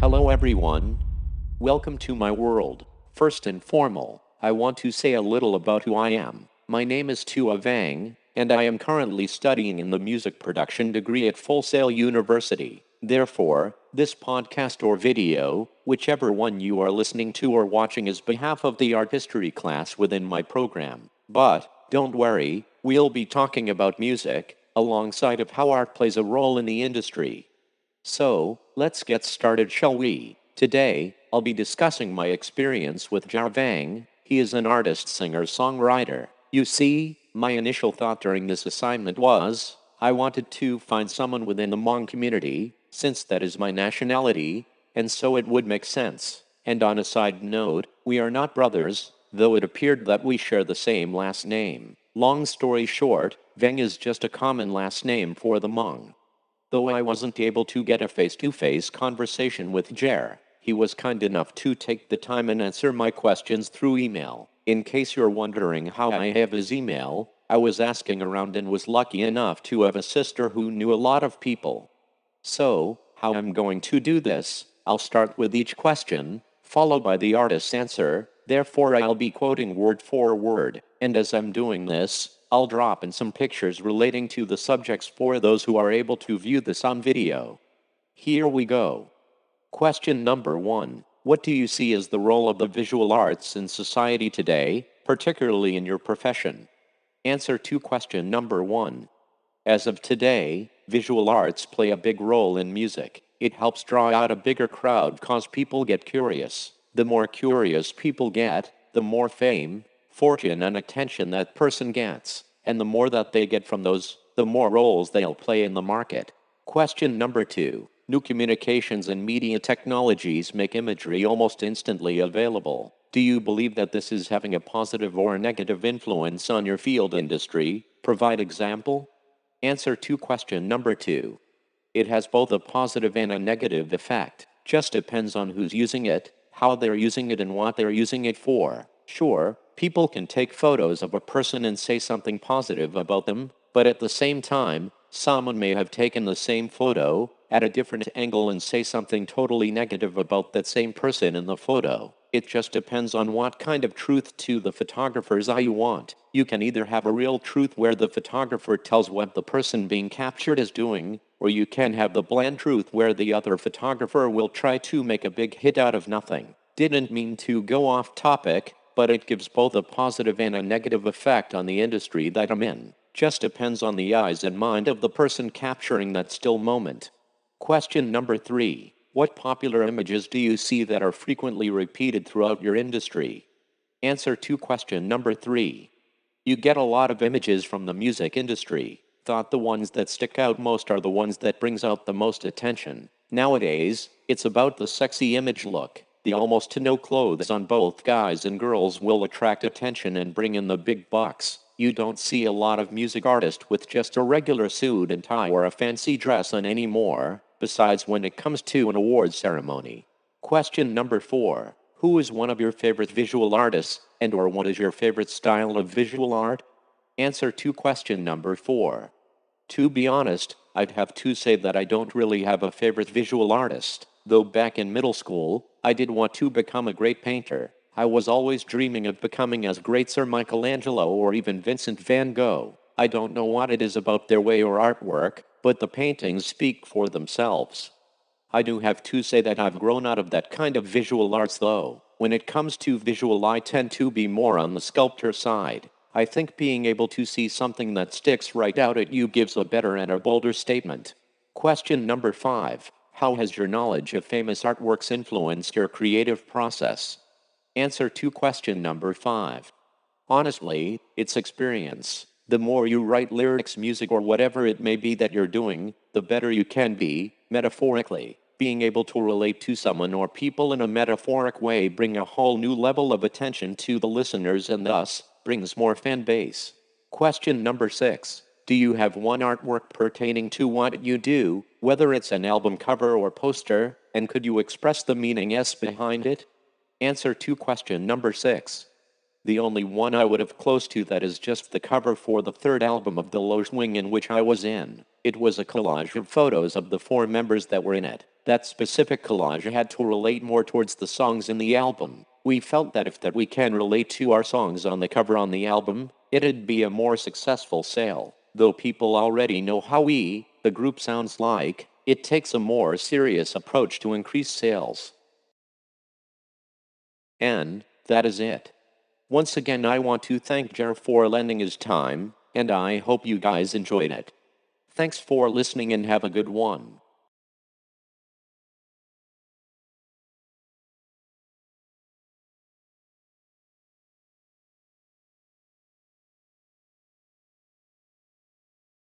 Hello everyone. Welcome to my world. First and foremost, I want to say a little about who I am. My name is Toua Vang, and I am currently studying in the music production degree at Full Sail University. Therefore, this podcast or video, whichever one you are listening to or watching, is behalf of the art history class within my program. But, don't worry, we'll be talking about music, alongside of how art plays a role in the industry. So, let's get started, shall we? Today, I'll be discussing my experience with Vang. He is an artist, singer, songwriter. You see, my initial thought during this assignment was, I wanted to find someone within the Hmong community, since that is my nationality, and so it would make sense. And on a side note, we are not brothers, though it appeared that we share the same last name. Long story short, Vang is just a common last name for the Hmong. Though I wasn't able to get a face-to-face conversation with Jer, he was kind enough to take the time and answer my questions through email. In case you're wondering how I have his email, I was asking around and was lucky enough to have a sister who knew a lot of people. So, how I'm going to do this, I'll start with each question, followed by the artist's answer, therefore I'll be quoting word for word, and as I'm doing this, I'll drop in some pictures relating to the subjects for those who are able to view this on video. Here we go. Question number 1. What do you see as the role of the visual arts in society today, particularly in your profession? Answer to question number 1. As of today, visual arts play a big role in music. It helps draw out a bigger crowd cause people get curious. The more curious people get, the more fame, fortune and attention that person gets, and the more that they get from those, the more roles they'll play in the market. Question number 2. New communications and media technologies make imagery almost instantly available. Do you believe that this is having a positive or negative influence on your field industry? Provide example. Answer to question number 2. It has both a positive and a negative effect. Just depends on who's using it, how they're using it and what they're using it for. Sure, people can take photos of a person and say something positive about them, but at the same time, someone may have taken the same photo at a different angle and say something totally negative about that same person in the photo. It just depends on what kind of truth to the photographer's eye you want. You can either have a real truth where the photographer tells what the person being captured is doing, or you can have the bland truth where the other photographer will try to make a big hit out of nothing. Didn't mean to go off topic, but it gives both a positive and a negative effect on the industry that I'm in. Just depends on the eyes and mind of the person capturing that still moment. Question number 3. What popular images do you see that are frequently repeated throughout your industry? Answer to question number 3. You get a lot of images from the music industry. Thought the ones that stick out most are the ones that brings out the most attention. Nowadays, it's about the sexy image look. The almost to no clothes on both guys and girls will attract attention and bring in the big bucks. You don't see a lot of music artists with just a regular suit and tie or a fancy dress on anymore, besides when it comes to an awards ceremony. Question number 4. Who is one of your favorite visual artists, and or what is your favorite style of visual art? Answer to question number 4. To be honest, I'd have to say that I don't really have a favorite visual artist, though back in middle school, I did want to become a great painter. I was always dreaming of becoming as great Sir Michelangelo or even Vincent van Gogh. I don't know what it is about their way or artwork, but the paintings speak for themselves. I do have to say that I've grown out of that kind of visual arts though. When it comes to visual, I tend to be more on the sculptor side. I think being able to see something that sticks right out at you gives a better and a bolder statement. Question number 5. How has your knowledge of famous artworks influenced your creative process? Answer to question number 5. Honestly, it's experience. The more you write lyrics, music, or whatever it may be that you're doing, the better you can be, metaphorically. Being able to relate to someone or people in a metaphoric way bring a whole new level of attention to the listeners and thus, brings more fan base. Question number 6. Do you have one artwork pertaining to what you do, whether it's an album cover or poster, and could you express the meaning behind it? Answer to question number 6. The only one I would have close to that is just the cover for the third album of the Loge Wing in which I was in. It was a collage of photos of the 4 members that were in it. That specific collage had to relate more towards the songs in the album. We felt that if that we can relate to our songs on the cover on the album, it'd be a more successful sale. Though people already know how we, the group, sounds like, it takes a more serious approach to increase sales. And that is it. Once again, I want to thank Jer for lending his time, and I hope you guys enjoyed it. Thanks for listening and have a good one.